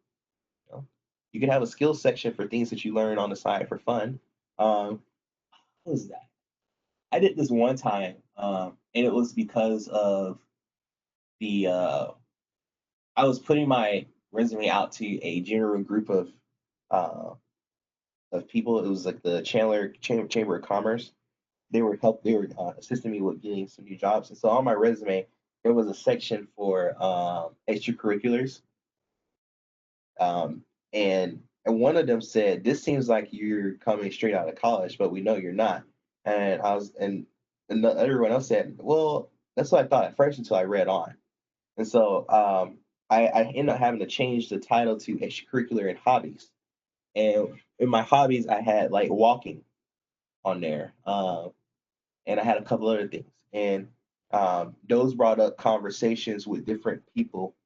You know? You can have a skill section for things that you learn on the side for fun. What was that? I did this one time, and it was because of the I was putting my resume out to a general group uh, of people. It was like the Chamber of Commerce. They were assisting me with getting some new jobs. And so on my resume, there was a section for extracurriculars. Um, and one of them said, "This seems like you're coming straight out of college, but we know you're not." And everyone else said, "Well, that's what I thought at first until I read on." And so I ended up having to change the title to extracurricular and hobbies. And in my hobbies, I had like walking on there. And I had a couple other things. And those brought up conversations with different people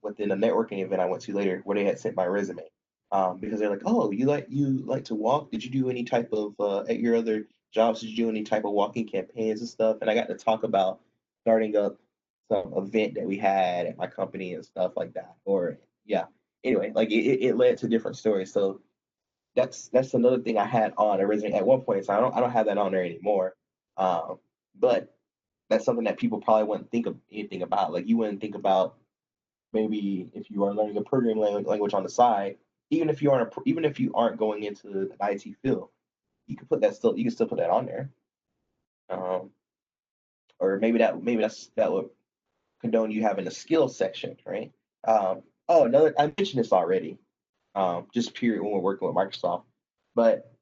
within a networking event I went to later, where they had sent my resume because they're like, "Oh, you like to walk? Did you do any type of at your other jobs? Did you do any type of walking campaigns and stuff?" And I got to talk about starting up some event that we had at my company and stuff like that. Or yeah, anyway, like it led to different stories. So that's another thing I had on originally at one point. So I don't have that on there anymore. Um, but that's something that people probably wouldn't think of anything about. Like you wouldn't think about maybe if you are learning a programming language on the side, even if you aren't going into the IT field, you can still put that on there. Um, or that would condone you having a skill section, right? Oh, another I mentioned this already. Just period when we're working with Microsoft, but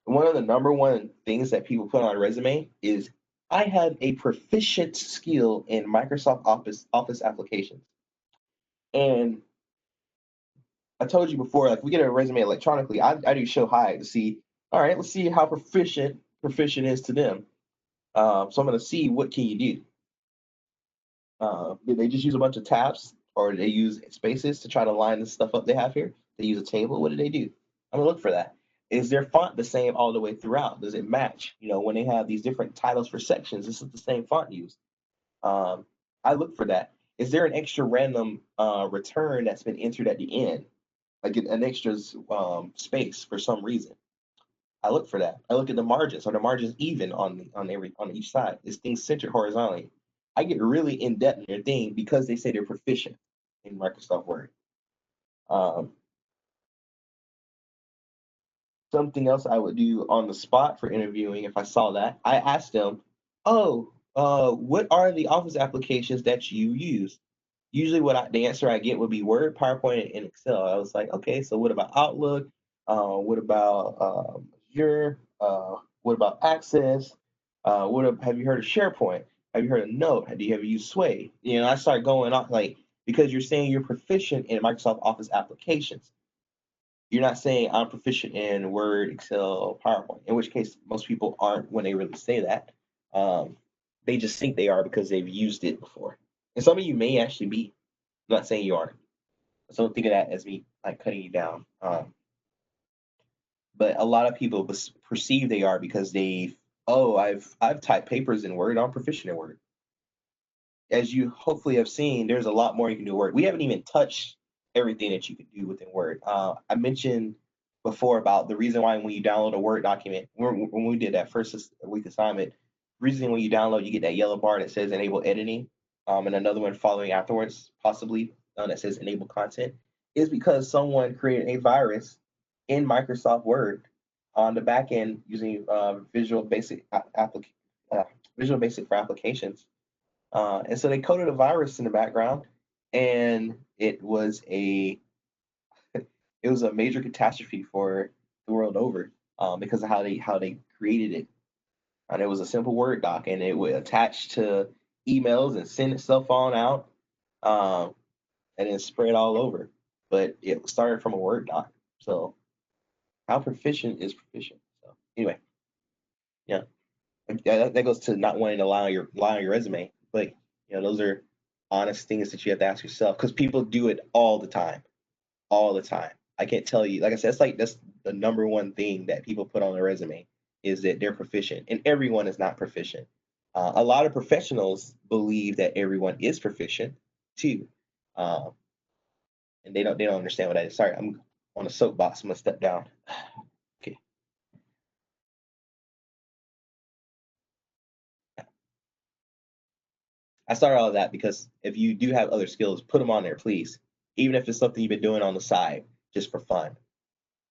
one of the number one things that people put on a resume is I had a proficient skill in Microsoft Office applications. And I told you before, like we get a resume electronically, I do show high to see, all right, let's see how proficient is to them. So I'm gonna see what can you do. Did they just use a bunch of tabs or did they use spaces to try to line the stuff up they have here? They use a table. What did they do? I'm gonna look for that. Is their font the same all the way throughout? Does it match? When they have these different titles for sections, this is the same font used. Um, I look for that. Is there an extra random return that's been entered at the end, like an extra space for some reason? I look for that. I look at the margins. Are the margins even on each side? Is things centered horizontally? I get really in depth in their thing because they say they're proficient in Microsoft Word. Um, Something else I would do on the spot for interviewing if I saw that, I asked them, "Oh, what are the Office applications that you use?" Usually, the answer I get would be Word, PowerPoint, and Excel. I was like, "Okay, so what about Outlook? What about Azure? What about Access? Have you heard of SharePoint? Have you heard of Note? Have you ever used Sway?" I start going off like because you're saying you're proficient in Microsoft Office applications. You're not saying I'm proficient in Word, Excel, PowerPoint, in which case most people aren't when they really say that. They just think they are because they've used it before. And some of you may actually be. I'm not saying you aren't. So don't think of that as me like cutting you down. But a lot of people perceive they are because I've typed papers in Word. I'm proficient in Word. As you hopefully have seen, there's a lot more you can do in Word. We haven't even touched everything that you can do within Word. I mentioned before about the reason why when you download a Word document, when we did that first week assignment, reason when you download, you get that yellow bar that says enable editing, and another one following afterwards, possibly that says enable content, is because someone created a virus in Microsoft Word on the back end using Visual Basic Visual Basic for applications. And so they coded a virus in the background, and it was a major catastrophe for the world over because of how they created it. And it was a simple Word doc, and it would attach to emails and send itself on out, and then spread all over. But it started from a Word doc. So how proficient is proficient? So anyway, yeah, that goes to not wanting to lie on your resume. But those are honest things that you have to ask yourself because people do it all the time, all the time. I can't tell you. Like I said, that's the number one thing that people put on their resume is that they're proficient, and everyone is not proficient. A lot of professionals believe that everyone is proficient too, uh, and they don't understand what that is. Sorry, I'm on a soapbox. I'm gonna step down. Okay. I started all of that because if you do have other skills, put them on there, please. Even if it's something you've been doing on the side, just for fun,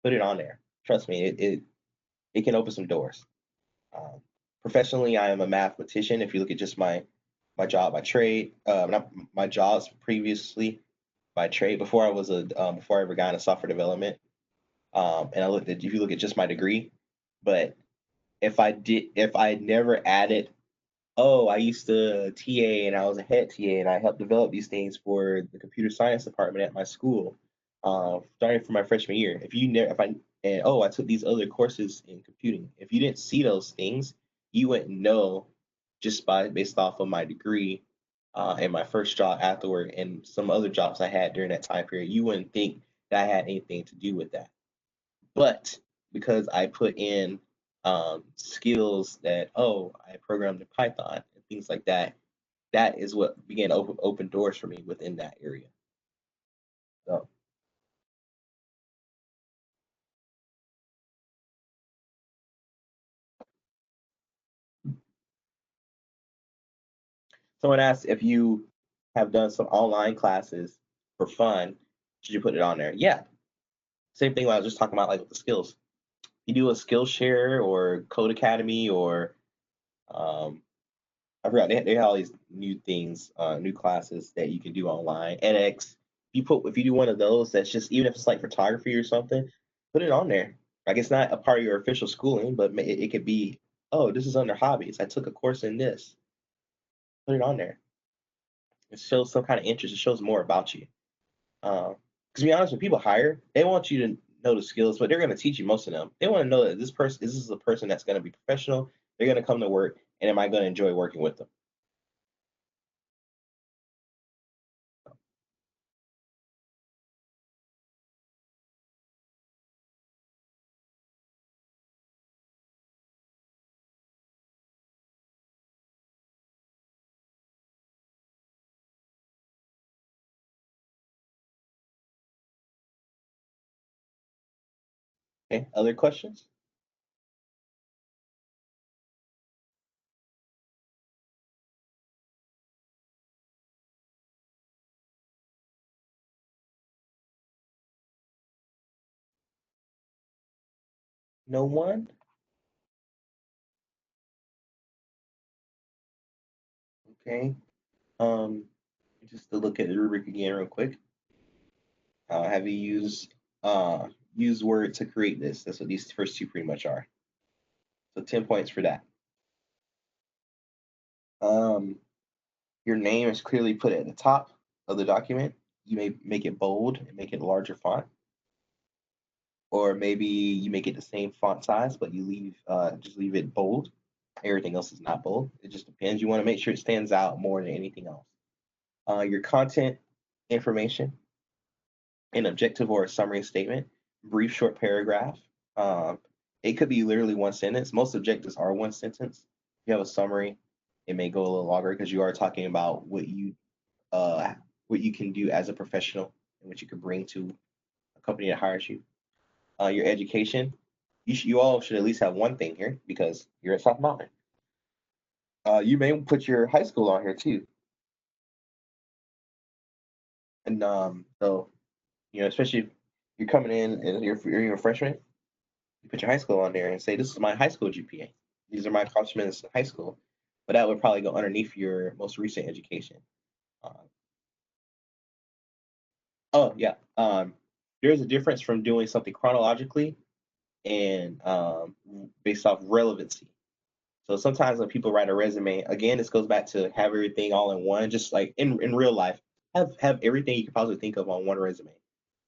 put it on there. Trust me, it can open some doors. Um, Professionally, I am a mathematician. If you look at just my job by trade, not my jobs previously by trade before before I ever got into software development, and if you look at just my degree, but if I never added, oh, I used to TA and I was a head TA and I helped develop these things for the computer science department at my school, starting from my freshman year. If you never, if I and oh, I took these other courses in computing. If you didn't see those things, you wouldn't know just based off of my degree and my first job afterward and some other jobs I had during that time period. You wouldn't think that I had anything to do with that. But because I put in skills that, oh, I programmed in Python and things like that, that is what began to open doors for me within that area. So someone asked if you have done some online classes for fun, should you put it on there? Yeah. Same thing I was just talking about, like with the skills. You do a Skillshare or Code Academy or um, I forgot they have all these new things, new classes that you can do online. edX. If you do one of those, that's just even if it's like photography or something, put it on there. Like it's not a part of your official schooling, but it could be. Oh, this is under hobbies. I took a course in this. Put it on there. It shows some kind of interest. It shows more about you. Because to be honest, when people hire, they want you to know the skills, but they're going to teach you most of them. They want to know that this is a person that's going to be professional. They're going to come to work, and am I going to enjoy working with them? Okay. Other questions? No one? Okay. Um, just to look at the rubric again real quick. Have you used Word to create this? That's what these first two pretty much are. So 10 points for that. Um, your name is clearly put at the top. of the document, you may make it bold and make it a larger font, or maybe you make it the same font size, but you just leave it bold. Everything else is not bold. It just depends. You want to make sure it stands out more than anything else. Your content information, an objective or a summary statement, brief short paragraph. Um, it could be literally one sentence. Most objectives are one sentence. If you have a summary, it may go a little longer because you are talking about what you can do as a professional and what you can bring to a company that hires you. Your education, you all should at least have one thing here because you're at South Mountain. You may put your high school on here too, and so especially if you're coming in and you're a freshman, you put your high school on there and say, "This is my high school GPA. These are my accomplishments in high school." But that would probably go underneath your most recent education. Uh, oh yeah, there's a difference from doing something chronologically and based off relevancy. So sometimes when people write a resume, again, this goes back to have everything all in one, just like in real life, have everything you can possibly think of on one resume,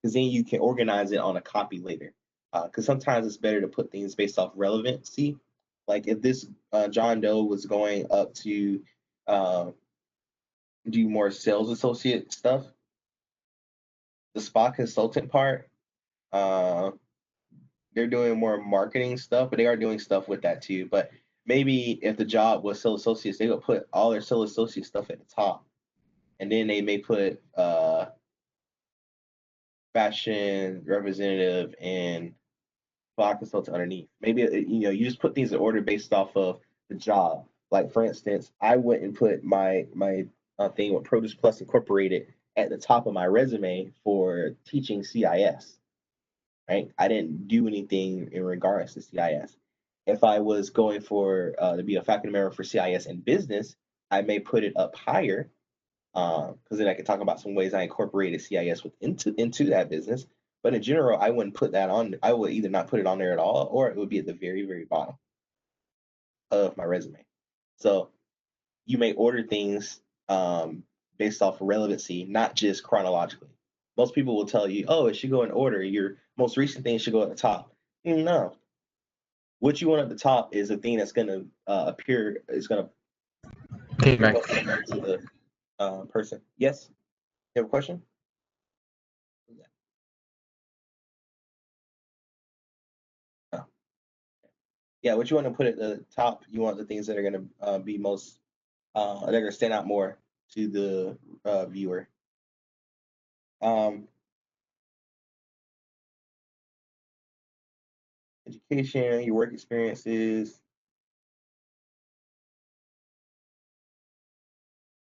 because then you can organize it on a copy later. Because sometimes it's better to put things based off relevancy. Like if this John Doe was going up to uh, do more sales associate stuff, the spa consultant part, uh, they're doing more marketing stuff, but they are doing stuff with that too. But maybe if the job was sales associates, they would put all their sales associate stuff at the top, and then they may put fashion representative and spa consultant underneath. Maybe you just put things in order based off of the job. Like for instance, I went and put my thing with Produce Plus Incorporated at the top of my resume for teaching CIS. Right? I didn't do anything in regards to CIS. If I was going for to be a faculty member for CIS in business, I may put it up higher because then I could talk about some ways I incorporated CIS into that business. But in general, I wouldn't put that on. I would either not put it on there at all, or it would be at the very, very bottom of my resume. So you may order things based off relevancy, not just chronologically. Most people will tell you, "Oh, it should go in order. Your most recent thing should go at the top." No, what you want at the top is a thing that's going to appear. Is going to Okay, appear Max. most similar to the person. Yes, you have a question? No. Yeah, what you want to put at the top, you want the things that are going to be most, they're going to stand out more to the viewer. Um, Education, your work experiences.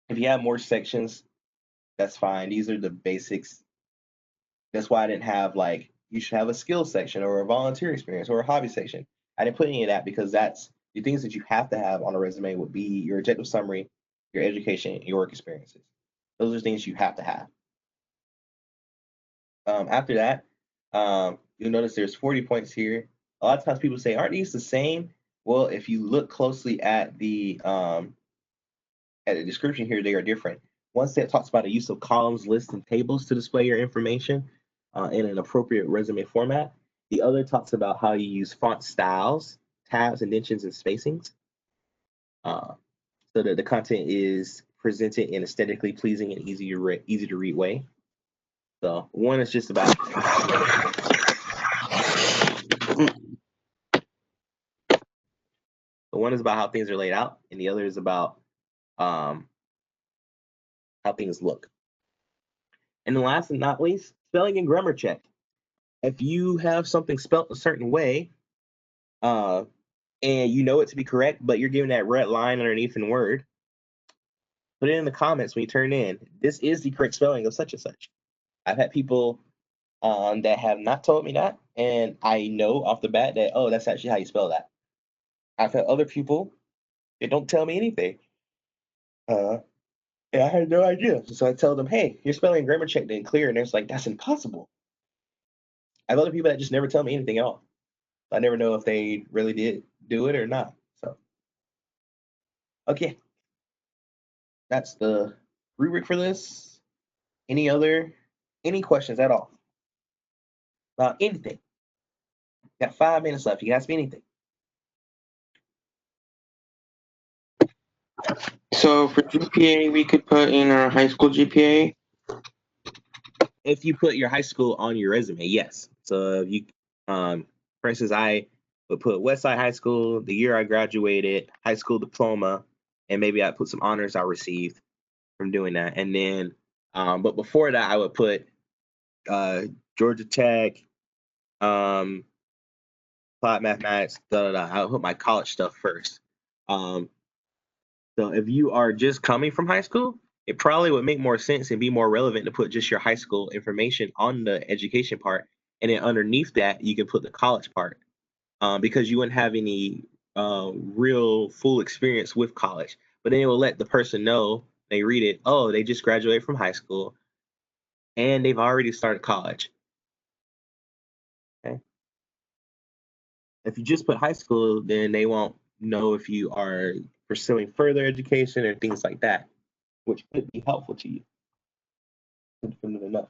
If you have more sections, that's fine. These are the basics. That's why I didn't have like, you should have a skill section or a volunteer experience or a hobby section. I didn't put any of that because that's the things that you have to have on a resume would be your objective summary, your education, your work experiences. Those are things you have to have. After that, you'll notice there's 40 points here. A lot of times people say, aren't these the same? Well, if you look closely at the description here, they are different. One set talks about the use of columns, lists, and tables to display your information in an appropriate resume format. The other talks about how you use font styles, tabs, indentions, and spacings, so that the content is presented in aesthetically pleasing and easy to read way. So one is just about how things are laid out, and the other is about how things look. And then last but not least, spelling and grammar check. If you have something spelt a certain way, and you know it to be correct, but you're given that red line underneath in Word, put it in the comments when you turn in. This is the correct spelling of such and such. I've had people that have not told me that, and I know off the bat that, oh, that's actually how you spell that. I've had other people that don't tell me anything. And I had no idea. So I tell them, hey, your spelling and grammar check didn't clear. And they're like, that's impossible. I have other people that just never tell me anything at all. I never know if they really did do it or not. So, okay. That's the rubric for this. Any questions at all about anything? Got 5 minutes left. You can ask me anything. So for GPA, we could put in our high school GPA. If you put your high school on your resume, yes. So if you, for instance, I would put Westside High School, the year I graduated, high school diploma, and maybe I put some honors I received from doing that. And then, but before that, I would put Georgia Tech, applied mathematics, I would put my college stuff first. So if you are just coming from high school, it probably would make more sense and be more relevant to put just your high school information on the education part, and then underneath that you can put the college part, because you wouldn't have any real full experience with college. But then it will let the person know, they read it, oh, they just graduated from high school and they've already started college. Okay. If you just put high school, then they won't know if you are pursuing further education or things like that, which could be helpful to you. For them to know.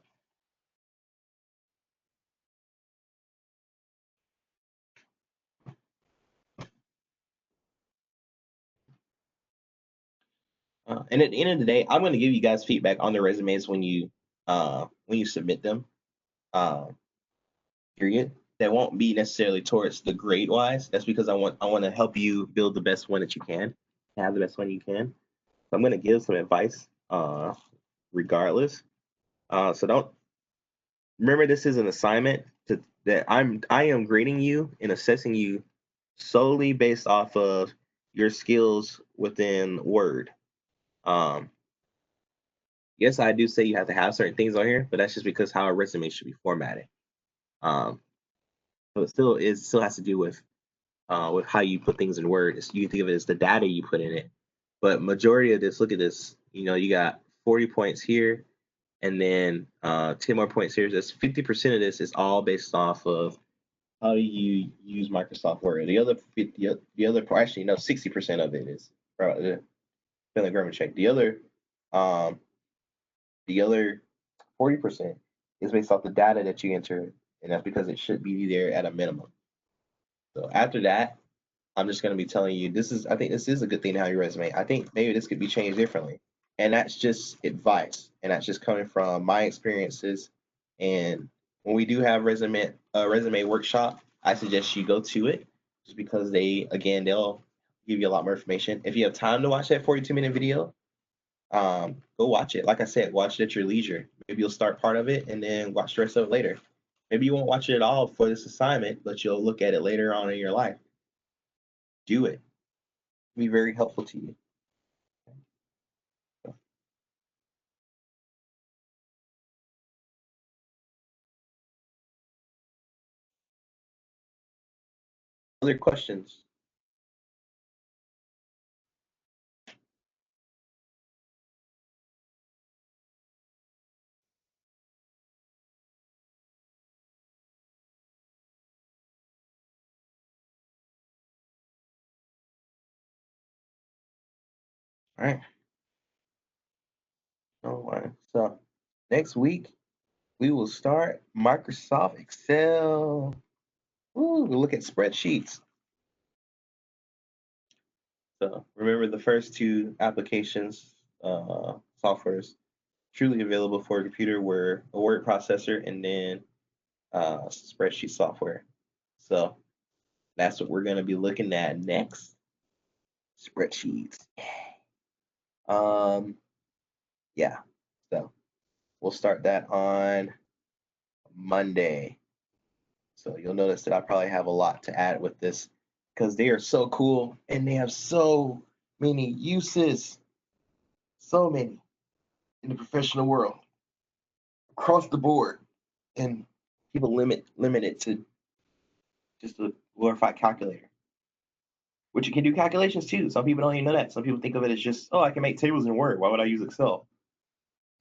And at the end of the day, I'm going to give you guys feedback on the resumes when you submit them. Period. That won't be necessarily towards the grade wise. That's because I want to help you build the best one that you can, have the best one you can. So I'm going to give some advice, regardless. So don't remember, this is an assignment that I am grading you and assessing you solely based off of your skills within Word. Yes, I do say you have to have certain things on here, but that's just because how a resume should be formatted. So it still has to do with how you put things in Word. You can think of it as the data you put in it. But majority of this, look at this. You got 40 points here, and then 10 more points here. That's 50% of this is all based off of how you use Microsoft Word. The other 50, the other actually, 60% of it is the grammar check. The other 40% is based off the data that you enter, and that's because it should be there at a minimum. So after that, I'm just going to be telling you, I think this is a good thing to have your resume. I think maybe this could be changed differently. And that's just advice. And that's just coming from my experiences. And when we do have resume workshop, I suggest you go to it, just because they'll give you a lot more information. If you have time to watch that 42-minute video, go watch it. Like I said, watch it at your leisure. Maybe you'll start part of it and then watch the rest of it later. Maybe you won't watch it at all for this assignment, but you'll look at it later on in your life. Do it. It'll be very helpful to you. Other questions? All right. All right. So next week we will start Microsoft Excel. Ooh, we'll look at spreadsheets. So remember, the first two applications, softwares truly available for a computer were a word processor and then spreadsheet software. So that's what we're going to be looking at next. Spreadsheets. Yeah. So we'll start that on Monday. So you'll notice that I probably have a lot to add with this, because they are so cool and they have so many uses. So many in the professional world across the board. And people limit it to just a glorified calculator, which you can do calculations too. Some people don't even know that. Some people think of it as just, oh, I can make tables in Word. Why would I use Excel?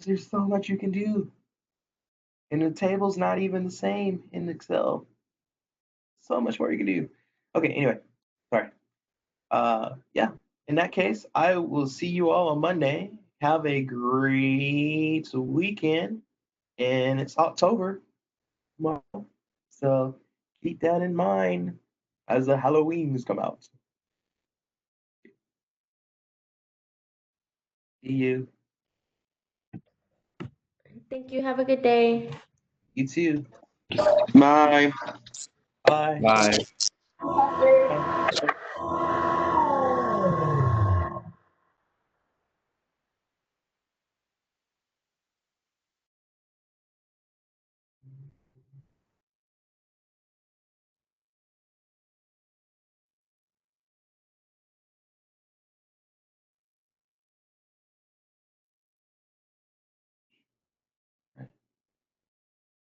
There's so much you can do. And the table's not even the same in Excel. So much more you can do. Okay, anyway, sorry. Yeah. In that case, I will see you all on Monday. have a great weekend, and it's October tomorrow, so keep that in mind as the Halloweens come out. See you. Thank you. Have a good day. You too. Bye. Bye. Bye.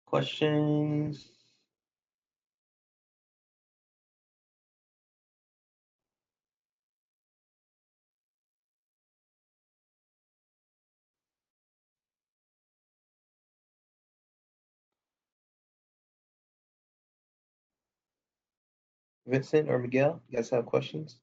Questions? Vincent or Miguel, you guys have questions?